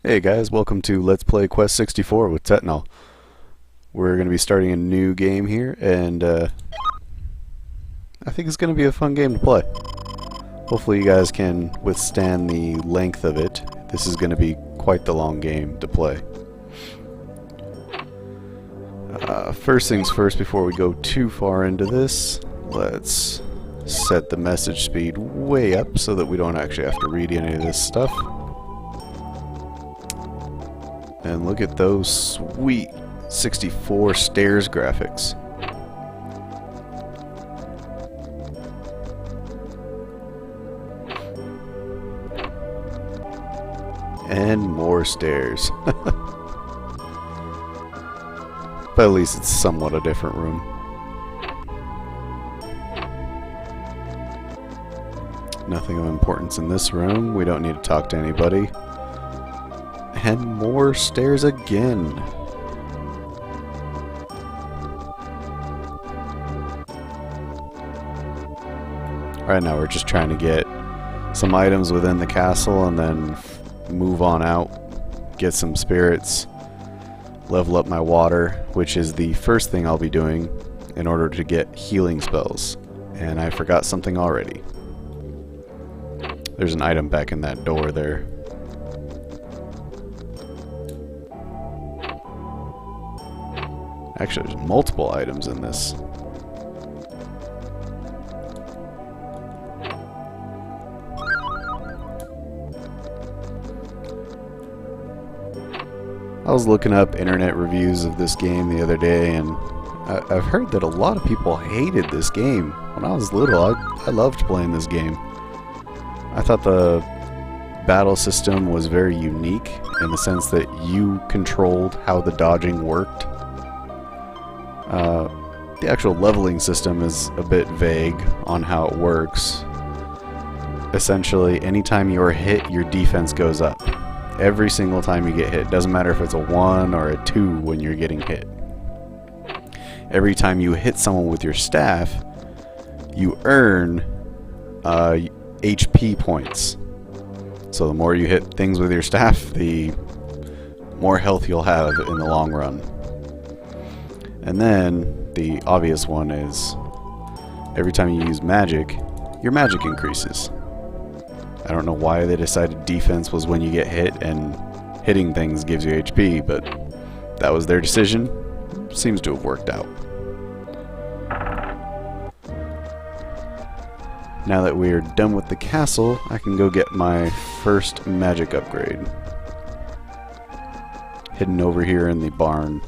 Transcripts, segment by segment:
Hey guys, welcome to Let's Play Quest64 with Tetnal. We're going to be starting a new game here, and I think it's going to be a fun game to play. Hopefully you guys can withstand the length of it. This is going to be quite the long game to play. First things first, before we go too far into this, let's set the message speed way up so that we don't actually have to read any of this stuff. And look at those sweet 64 stairs graphics. And more stairs. But at least it's somewhat a different room. Nothing of importance in this room. We don't need to talk to anybody. And more stairs again. Right now we're just trying to get some items within the castle and then move on out, get some spirits, level up my water, which is the first thing I'll be doing in order to get healing spells. And I forgot something already. There's an item back in that door there. Actually, there's multiple items in this. I was looking up internet reviews of this game the other day, and I've heard that a lot of people hated this game. When I was little, I loved playing this game. I thought the battle system was very unique in the sense that you controlled how the dodging worked. The actual leveling system is a bit vague on how it works. Essentially, anytime you are hit, your defense goes up. Every single time you get hit. Doesn't matter if it's a 1 or a 2 when you're getting hit. Every time you hit someone with your staff, you earn HP points. So the more you hit things with your staff, the more health you'll have in the long run. And then the obvious one is every time you use magic, your magic increases. I don't know why they decided defense was when you get hit and hitting things gives you HP, but that was their decision. Seems to have worked out. Now that we're done with the castle, I can go get my first magic upgrade. Hidden over here in the barn.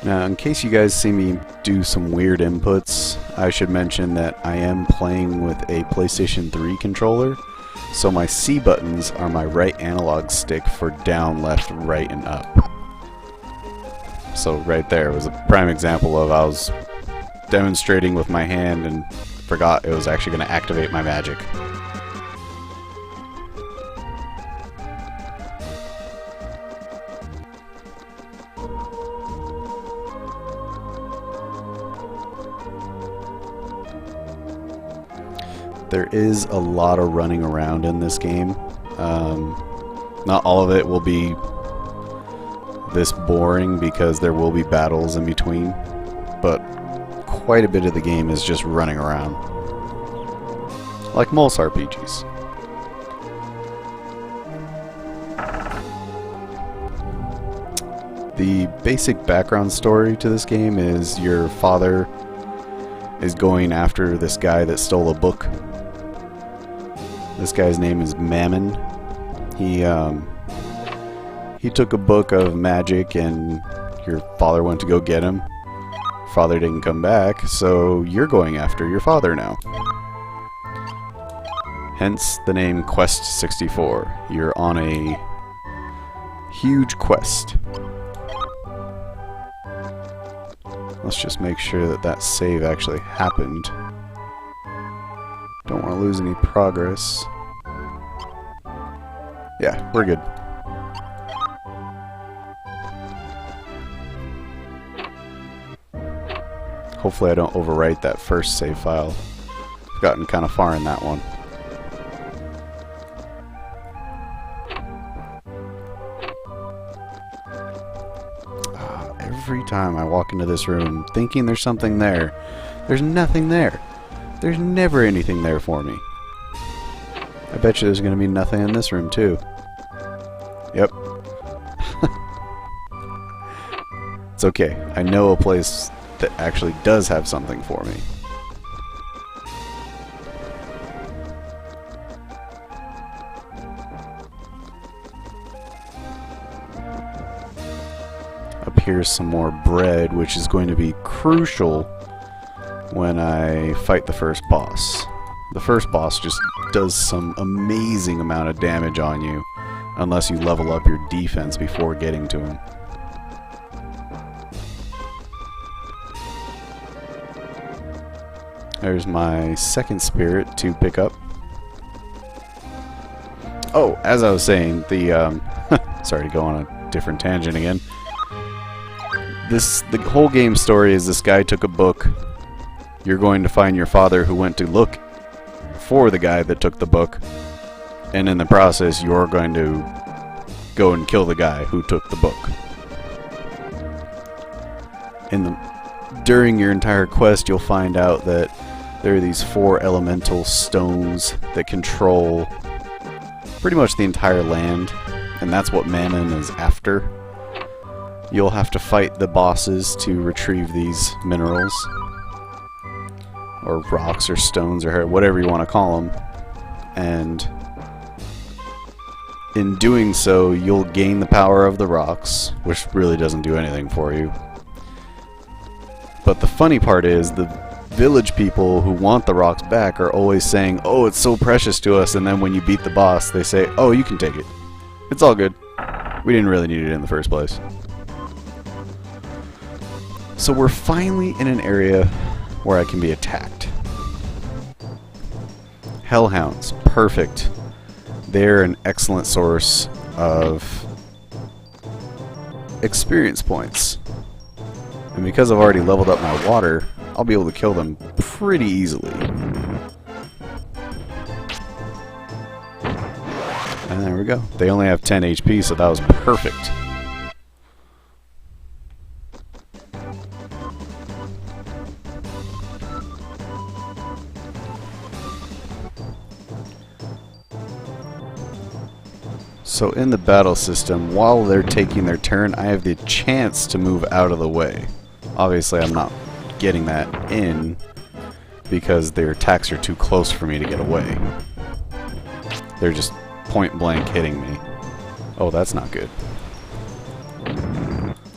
Now, in case you guys see me do some weird inputs, I should mention that I am playing with a PlayStation 3 controller, so my C buttons are my right analog stick for down, left, right, and up. So right there was a prime example of I was demonstrating with my hand and forgot it was actually going to activate my magic. There is a lot of running around in this game. Not all of it will be this boring because there will be battles in between, but quite a bit of the game is just running around. Like most RPGs. The basic background story to this game is your father is going after this guy that stole a book. This guy's name is Mammon. He took a book of magic and your father went to go get him. Father didn't come back, so you're going after your father now. Hence the name Quest64. You're on a huge quest. Let's just make sure that that save actually happened. Don't want to lose any progress. Yeah, we're good. Hopefully I don't overwrite that first save file. I've gotten kind of far in that one. Every time I walk into this room thinking there's something there, there's nothing there. There's never anything there for me. I bet you there's going to be nothing in this room too. Yep. It's okay. I know a place that actually does have something for me. Up here's some more bread, which is going to be crucial when I fight the first boss. The first boss just does some amazing amount of damage on you, unless you level up your defense before getting to him. There's my second spirit to pick up. Oh, as I was saying, the sorry to go on a different tangent again. The whole game story is this guy took a book. You're going to find your father who went to look for the guy that took the book, and in the process you're going to go and kill the guy who took the book. During your entire quest you'll find out that there are these 4 elemental stones that control pretty much the entire land, and that's what Mammon is after. You'll have to fight the bosses to retrieve these minerals, or rocks, or stones, or whatever you want to call them. And in doing so, you'll gain the power of the rocks, which really doesn't do anything for you. But the funny part is, the village people who want the rocks back are always saying, "Oh, it's so precious to us," and then when you beat the boss, they say, "Oh, you can take it. It's all good. We didn't really need it in the first place." So we're finally in an area where I can be attacked. Hellhounds, perfect. They're an excellent source of experience points. And because I've already leveled up my water, I'll be able to kill them pretty easily. And there we go. They only have 10 HP, so that was perfect. So in the battle system, while they're taking their turn, I have the chance to move out of the way. Obviously, I'm not getting that in because their attacks are too close for me to get away. They're just point blank hitting me. Oh, that's not good.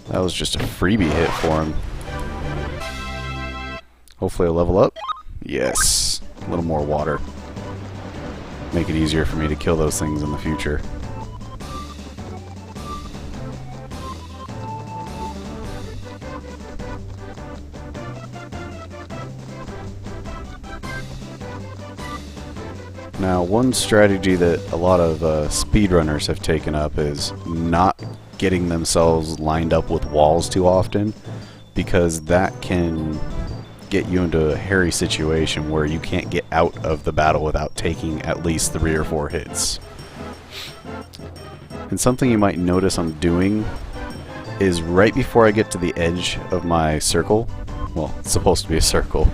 That was just a freebie hit for him. Hopefully I'll level up. Yes. A little more water. Make it easier for me to kill those things in the future. Now, one strategy that a lot of speedrunners have taken up is not getting themselves lined up with walls too often, because that can get you into a hairy situation where you can't get out of the battle without taking at least 3 or 4 hits. And something you might notice I'm doing is right before I get to the edge of my circle, well, it's supposed to be a circle.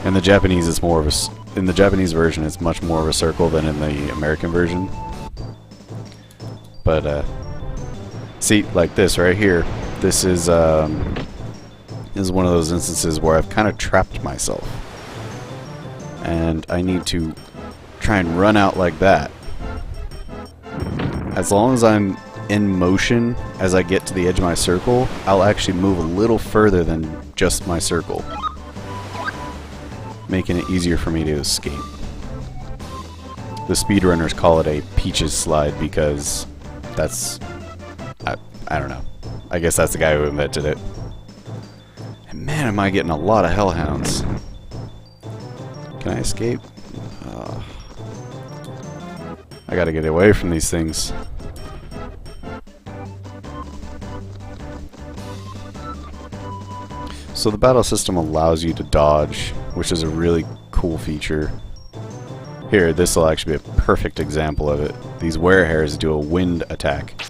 In the Japanese, it's more of a in the Japanese version, it's much more of a circle than in the American version. But see, like this right here, this is one of those instances where I've kind of trapped myself, and I need to try and run out like that. As long as I'm in motion as I get to the edge of my circle, I'll actually move a little further than just my circle, making it easier for me to escape. The speedrunners call it a Peaches slide because that's... I don't know. I guess that's the guy who invented it. And man, am I getting a lot of hellhounds. Can I escape? I gotta get away from these things. So the battle system allows you to dodge, which is a really cool feature. Here, this will actually be a perfect example of it. These werehairs do a wind attack,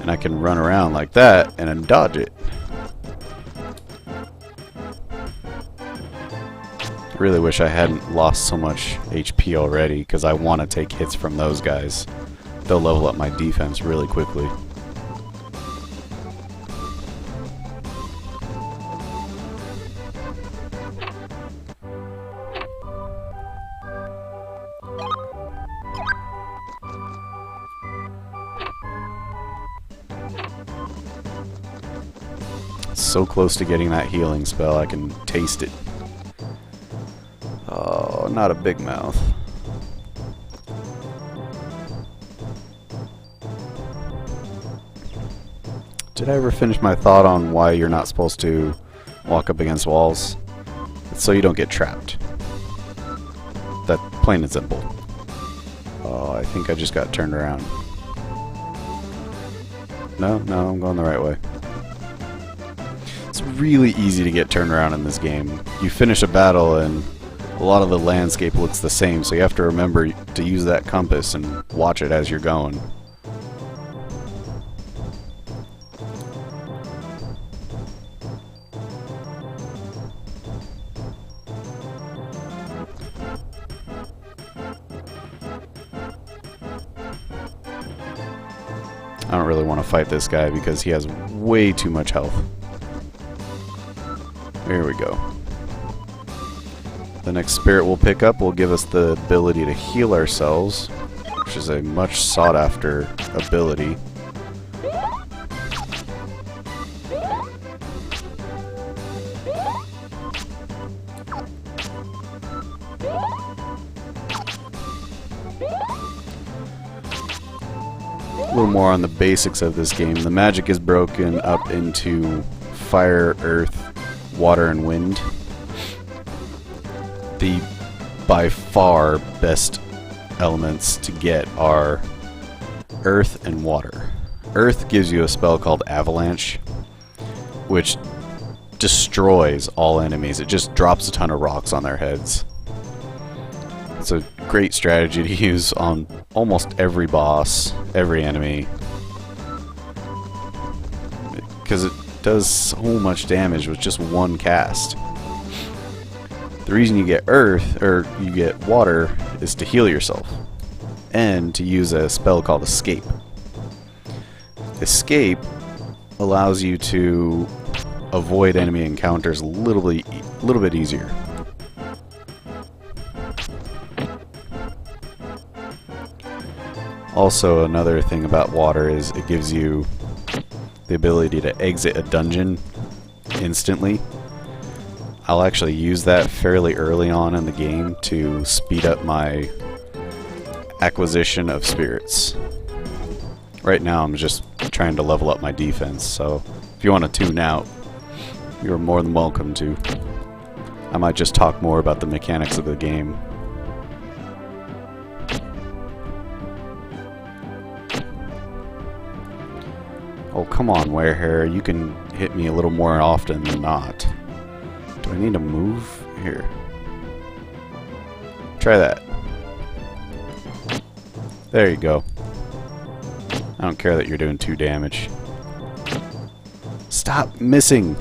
and I can run around like that and then dodge it. I really wish I hadn't lost so much HP already, because I want to take hits from those guys. They'll level up my defense really quickly. So close to getting that healing spell, I can taste it. Oh, not a big mouth. Did I ever finish my thought on why you're not supposed to walk up against walls? It's so you don't get trapped. That plain and simple. Oh, I think I just got turned around. No, I'm going the right way. It's really easy to get turned around in this game. You finish a battle and a lot of the landscape looks the same, so you have to remember to use that compass and watch it as you're going. I don't really want to fight this guy because he has way too much health. There we go. The next spirit we'll pick up will give us the ability to heal ourselves, which is a much sought after ability. A little more on the basics of this game. The magic is broken up into fire, earth, water, and wind. The by far best elements to get are earth and water. Earth gives you a spell called Avalanche, which destroys all enemies. It just drops a ton of rocks on their heads. It's a great strategy to use on almost every boss, every enemy, because it does so much damage with just one cast. The reason you get earth, or you get water, is to heal yourself, and to use a spell called Escape. Escape allows you to avoid enemy encounters a little bit easier. Also, another thing about water is it gives you the ability to exit a dungeon instantly. I'll actually use that fairly early on in the game to speed up my acquisition of spirits. Right now I'm just trying to level up my defense, so if you want to tune out, you're more than welcome to. I might just talk more about the mechanics of the game. Oh, come on, Werehair, you can hit me a little more often than not. Do I need to move? Here. Try that. There you go. I don't care that you're doing 2 damage. Stop missing!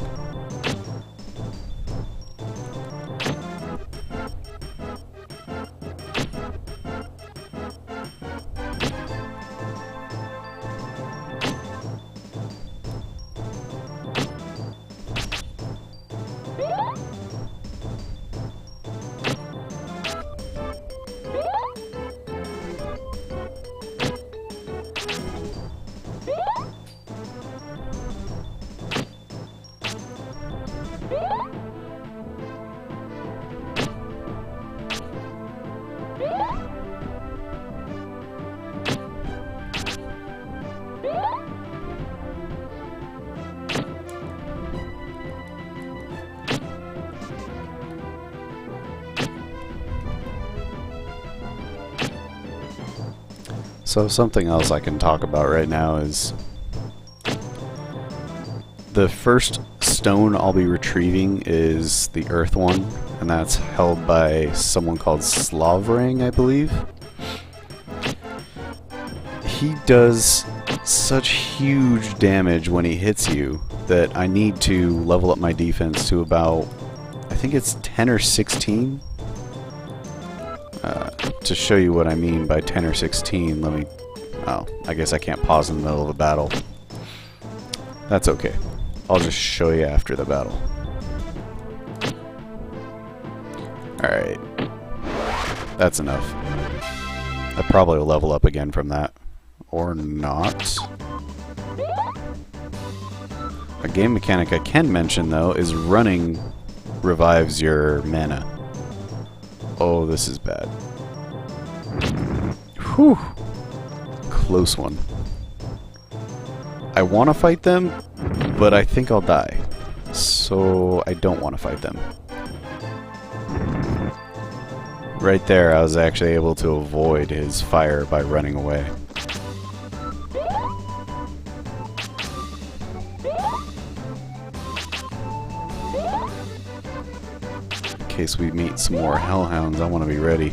So something else I can talk about right now is the first stone I'll be retrieving is the earth one, and that's held by someone called Slavrang, I believe. He does such huge damage when he hits you that I need to level up my defense to about, I think it's 10 or 16. To show you what I mean by 10 or 16, let me... Oh, I guess I can't pause in the middle of a battle. That's okay. I'll just show you after the battle. Alright. That's enough. I probably will level up again from that. Or not. A game mechanic I can mention, though, is running revives your mana. Oh, this is bad. Whew. Close one. I want to fight them, but I think I'll die. So I don't want to fight them. Right there, I was actually able to avoid his fire by running away. In case we meet some more hellhounds, I want to be ready.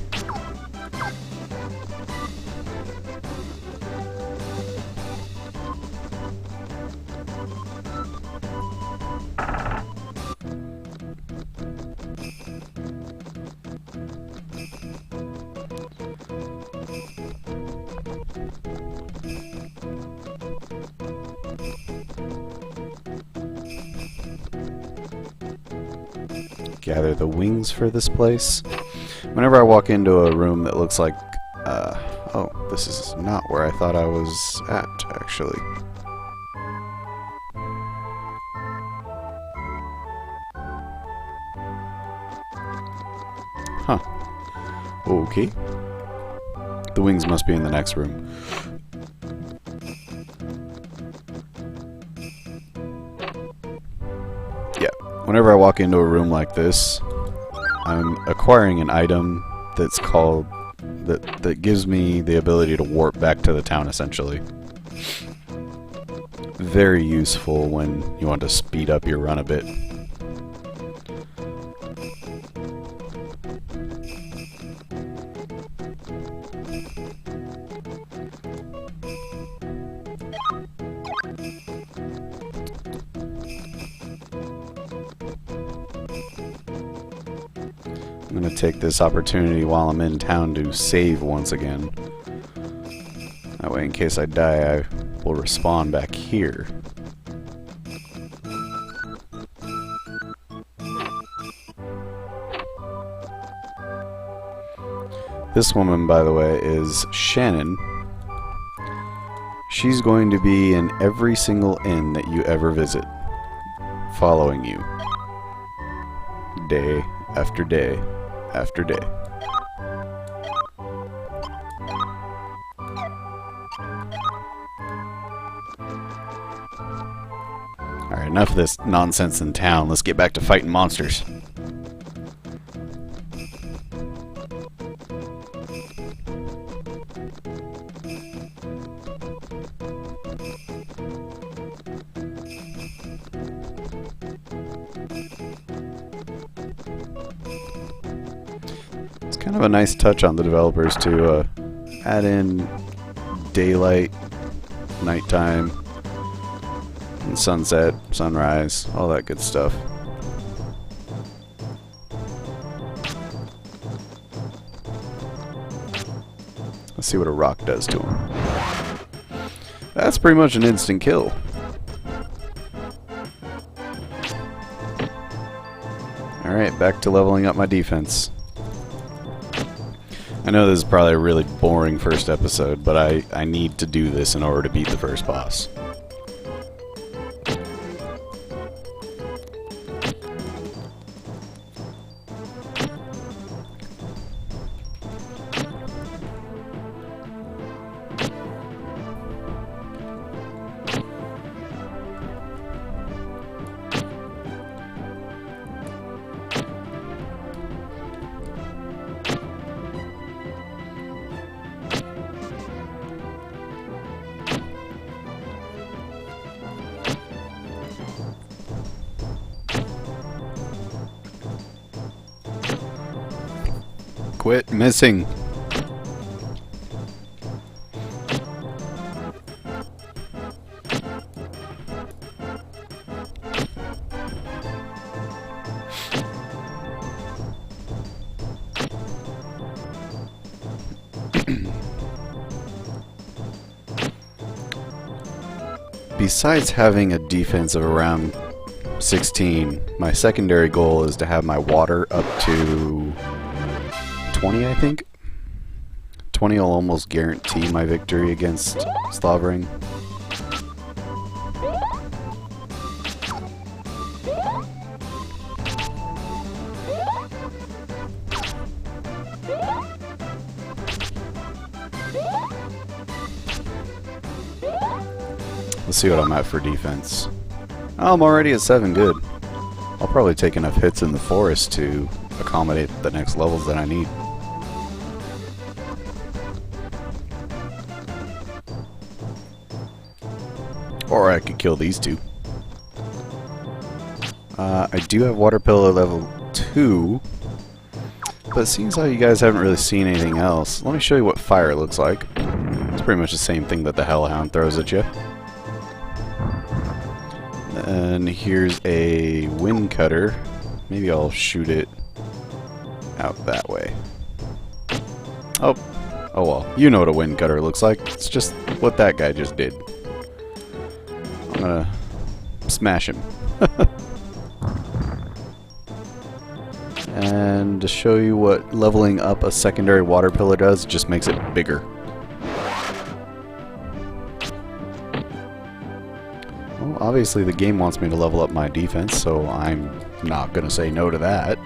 Gather the wings for this place. Whenever I walk into a room that looks like... oh, this is not where I thought I was at, actually. Huh. Okay. The wings must be in the next room. Whenever I walk into a room like this, I'm acquiring an item that's called... that gives me the ability to warp back to the town, essentially. Very useful when you want to speed up your run a bit. I'm going to take this opportunity while I'm in town to save once again. That way, in case I die, I will respawn back here. This woman, by the way, is Shannon. She's going to be in every single inn that you ever visit, following you. Day after day after day. Alright, enough of this nonsense in town. Let's get back to fighting monsters. Kind of a nice touch on the developers to add in daylight, nighttime, and sunset, sunrise, all that good stuff. Let's see what a rock does to him. That's pretty much an instant kill. Alright, back to leveling up my defense. I know this is probably a really boring first episode, but I need to do this in order to beat the first boss. Quit missing. Besides having a defense of around 16, my secondary goal is to have my water up to 20, I think. 20 will almost guarantee my victory against Slavering. Let's see what I'm at for defense. Oh, I'm already at 7, good. I'll probably take enough hits in the forest to accommodate the next levels that I need. Or I could kill these two. I do have water pillar level 2, but it seems like you guys haven't really seen anything else. Let me show you what fire looks like. It's pretty much the same thing that the Hellhound throws at you. And here's a wind cutter. Maybe I'll shoot it out that way. Oh well. You know what a wind cutter looks like. It's just what that guy just did. I'm gonna smash him. And to show you what leveling up a secondary water pillar does, it just makes it bigger. Well, obviously the game wants me to level up my defense, so I'm not gonna say no to that.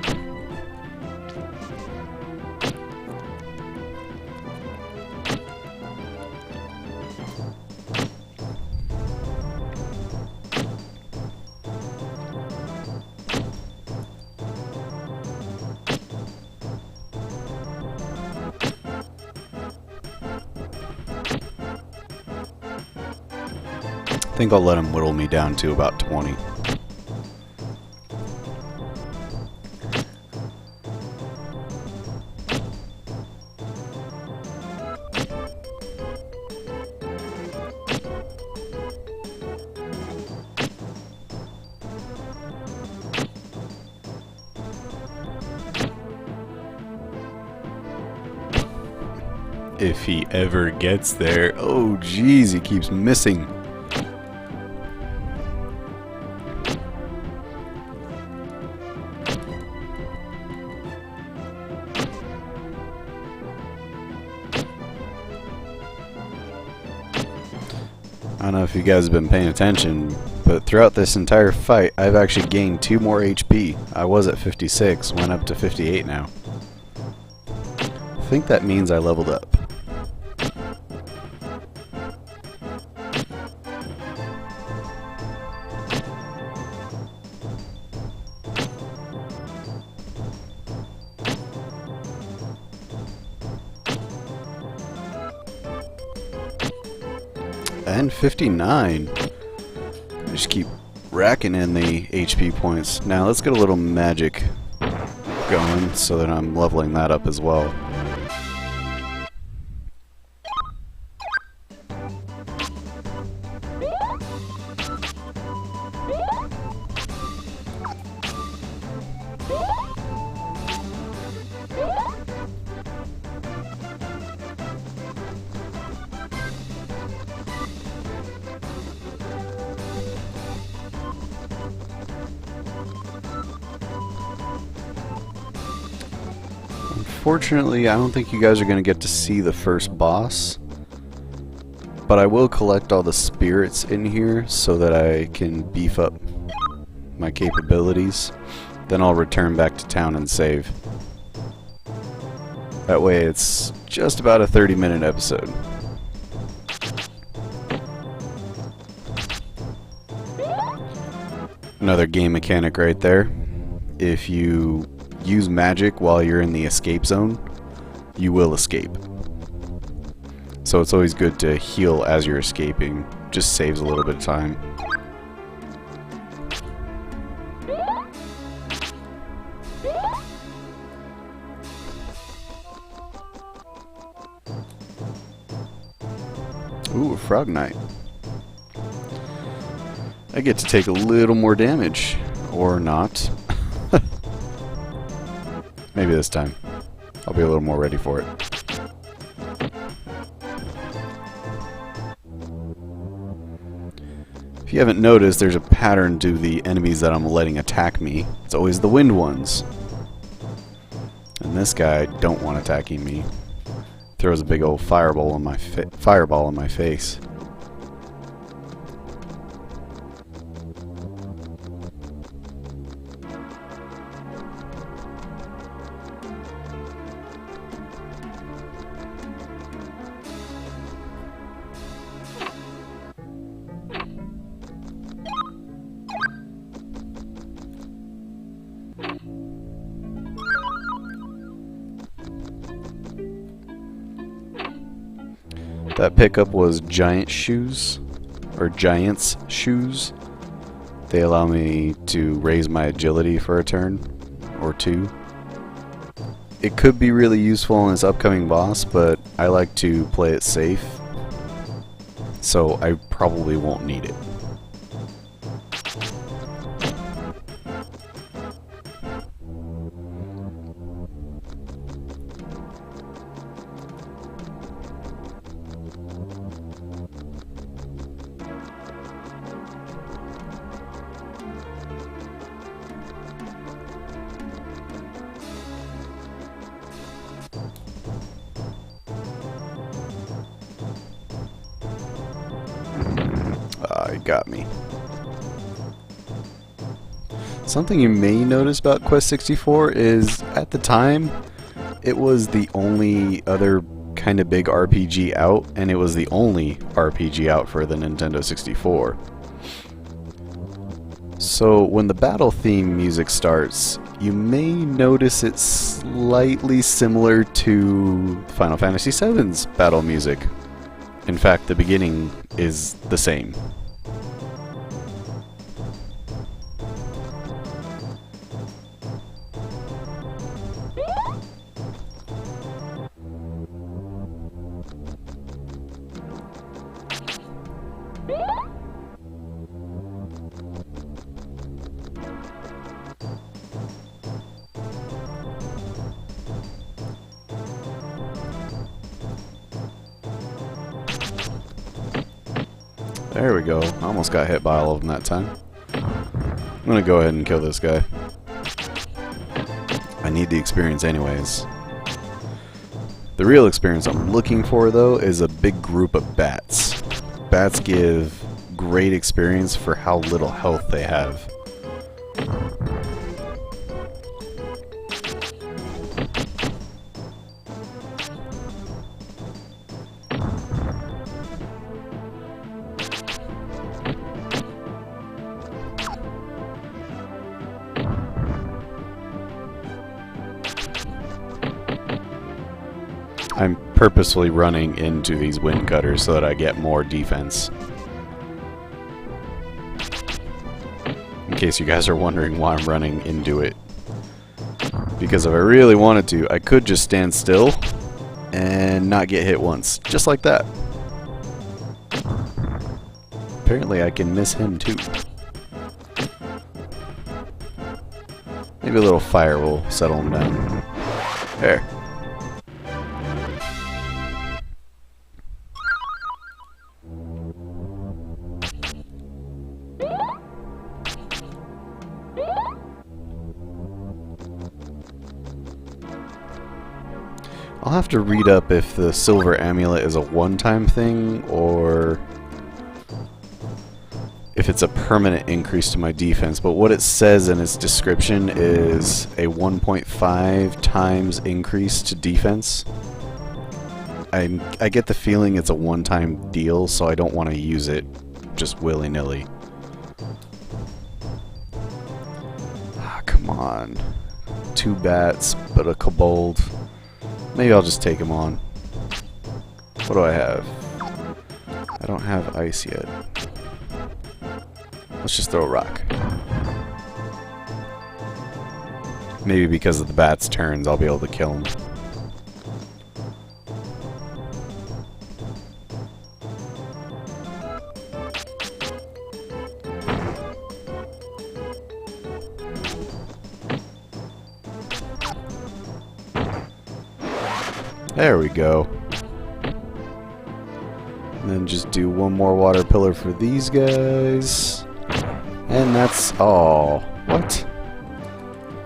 I think I'll let him whittle me down to about 20. If he ever gets there. Oh geez, he keeps missing. I don't know if you guys have been paying attention, but throughout this entire fight, I've actually gained 2 more HP. I was at 56, went up to 58 now. I think that means I leveled up. And 59. I just keep racking in the HP points. Now let's get a little magic going so that I'm leveling that up as well. Unfortunately, I don't think you guys are going to get to see the first boss, but I will collect all the spirits in here so that I can beef up my capabilities. Then I'll return back to town and save. That way it's just about a 30-minute episode. Another game mechanic right there. If you use magic while you're in the escape zone, you will escape. So it's always good to heal as you're escaping. Just saves a little bit of time. Ooh, a Frog Knight. I get to take a little more damage. Or not. Maybe this time. I'll be a little more ready for it. If you haven't noticed, there's a pattern to the enemies that I'm letting attack me. It's always the wind ones. And this guy don't want attacking me. Throws a big old fireball in my face. That pickup was Giant Shoes, or Giant's Shoes. They allow me to raise my agility for a turn, or two. It could be really useful in this upcoming boss, but I like to play it safe, so I probably won't need it. It got me. Something you may notice about Quest64 is, at the time, it was the only other kind of big RPG out, and it was the only RPG out for the Nintendo 64. So when the battle theme music starts, you may notice it's slightly similar to Final Fantasy VII's battle music. In fact, the beginning is the same. There we go. I almost got hit by all of them that time. I'm gonna go ahead and kill this guy. I need the experience anyways. The real experience I'm looking for, though, is a big group of bats. Bats give great experience for how little health they have. I'm purposefully running into these wind cutters so that I get more defense. In case you guys are wondering why I'm running into it. Because if I really wanted to, I could just stand still and not get hit once. Just like that. Apparently I can miss him too. Maybe a little fire will settle him down. There. I'll have to read up if the silver amulet is a one-time thing, or if it's a permanent increase to my defense, but what it says in its description is a 1.5 times increase to defense. I get the feeling it's a one-time deal, so I don't want to use it just willy-nilly. Ah, come on. 2 bats, but a kobold. Maybe I'll just take him on. What do I have? I don't have ice yet. Let's just throw a rock. Maybe because of the bat's turns, I'll be able to kill him. There we go. And then just do one more water pillar for these guys. And that's all. What?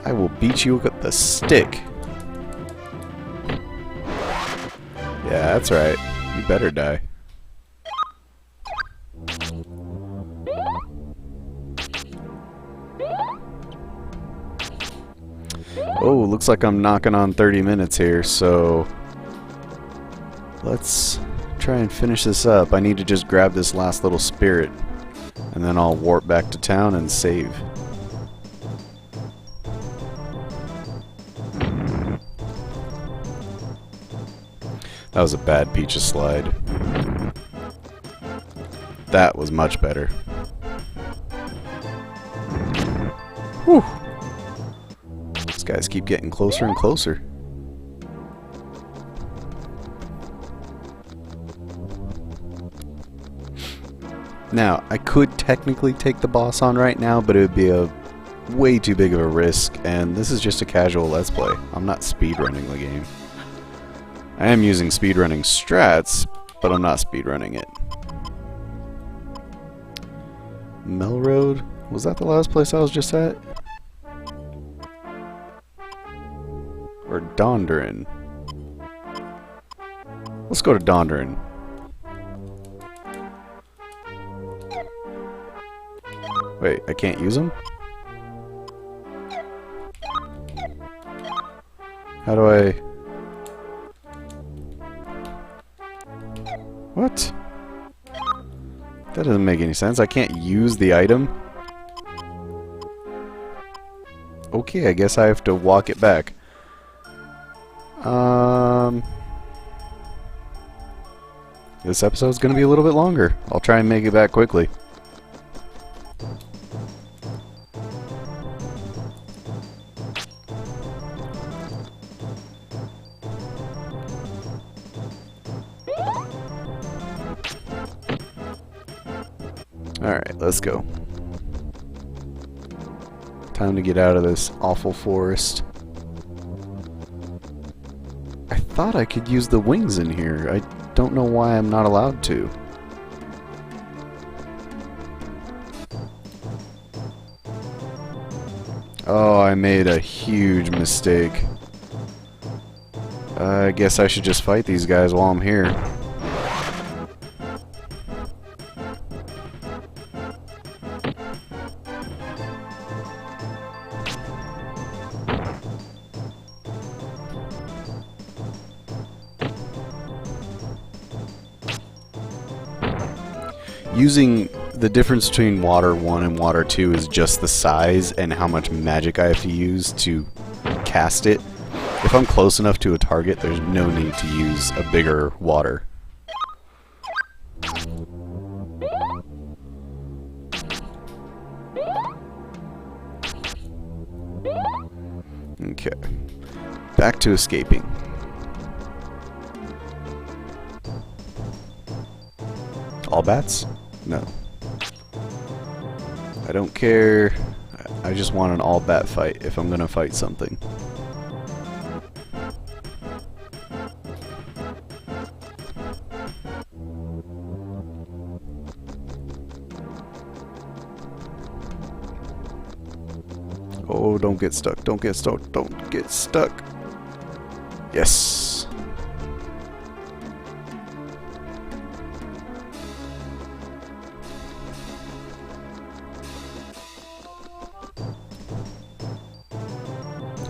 I will beat you with the stick. Yeah, that's right. You better die. Oh, looks like I'm knocking on 30 minutes here, so let's try and finish this up. I need to just grab this last little spirit, and then I'll warp back to town and save. That was a bad Peaches slide. That was much better. Whew. These guys keep getting closer and closer. Now, I could technically take the boss on right now, but it would be a way too big of a risk, and this is just a casual Let's Play. I'm not speedrunning the game. I am using speedrunning strats, but I'm not speedrunning it. Melroad? Was that the last place I was just at? Or Donderin? Let's go to Donderin. Wait, I can't use them? How do I... What? That doesn't make any sense. I can't use the item. Okay, I guess I have to walk it back. This episode's gonna be a little bit longer. I'll try and make it back quickly. Alright, let's go. Time to get out of this awful forest. I thought I could use the wings in here. I don't know why I'm not allowed to. Oh, I made a huge mistake. I guess I should just fight these guys while I'm here. Using the difference between Water 1 and Water 2 is just the size and how much magic I have to use to cast it. If I'm close enough to a target, there's no need to use a bigger water. Okay. Back to escaping. All bats? No. I don't care. I just want an all bat fight if I'm gonna fight something. Oh, don't get stuck. Don't get stuck. Don't get stuck. Yes.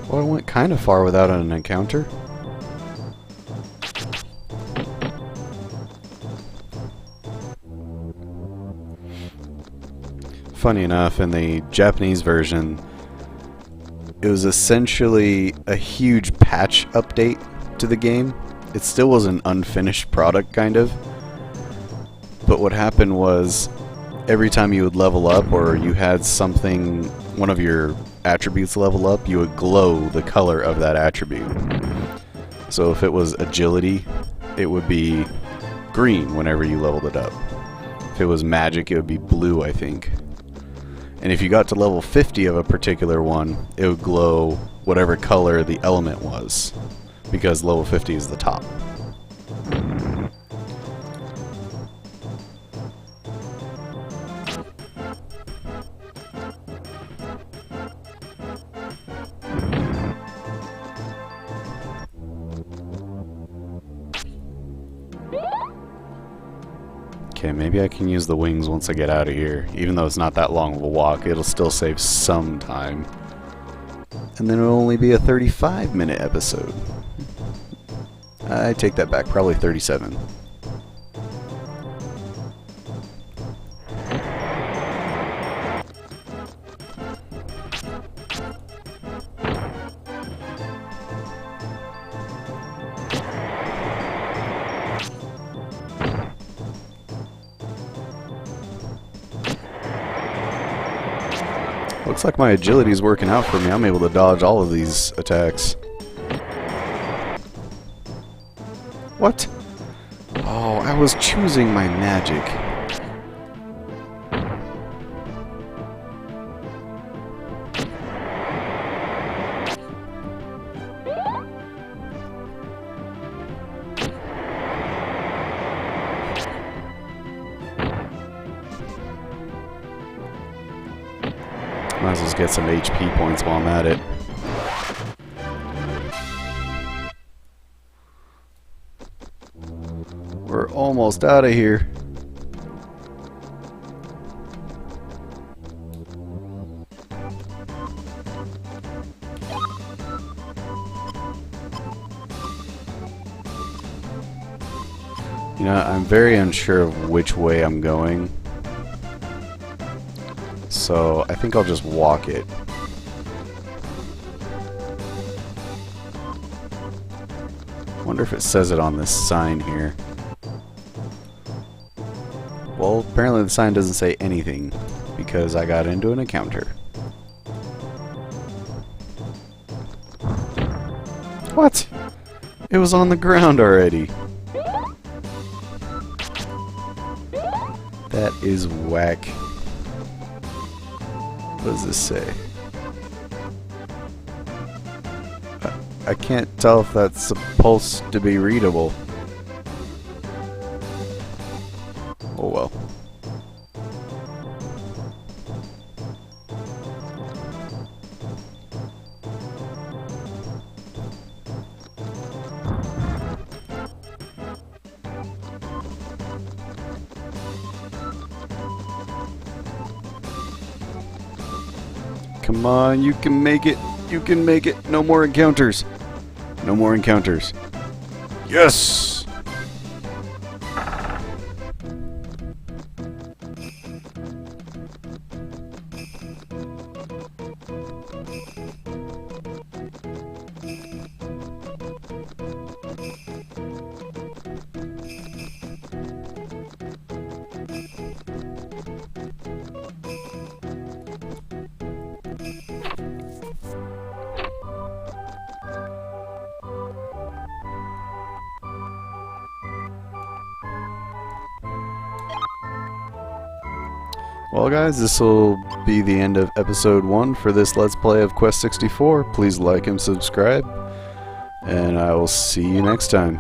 Well, I went kind of far without an encounter. Funny enough, in the Japanese version, it was essentially a huge patch update to the game. It still was an unfinished product, kind of. But what happened was, every time you would level up or you had something, one of your attributes level up, you would glow the color of that attribute. So if it was agility, it would be green whenever you leveled it up. If it was magic, it would be blue, I think. And if you got to level 50 of a particular one, it would glow whatever color the element was. because level 50 is the top. Okay, maybe I can use the wings once I get out of here. Even though it's not that long of a walk, it'll still save some time. And then it'll only be a 35-minute episode. I take that back, probably 37. Looks like my agility is working out for me. I'm able to dodge all of these attacks. What? Oh, I was choosing my magic. Might as well get some HP points while I'm at it. We're almost out of here. You know, I'm very unsure of which way I'm going. So I think I'll just walk it. Wonder if it says it on this sign here. Well, apparently the sign doesn't say anything because I got into an encounter. What? It was on the ground already. That is whack. What does this say? I can't tell if that's supposed to be readable. Oh well. Come on, you can make it. You can make it. No more encounters. No more encounters. Yes! Well guys, this will be the end of episode 1 for this Let's Play of Quest64. Please like and subscribe, and I will see you next time.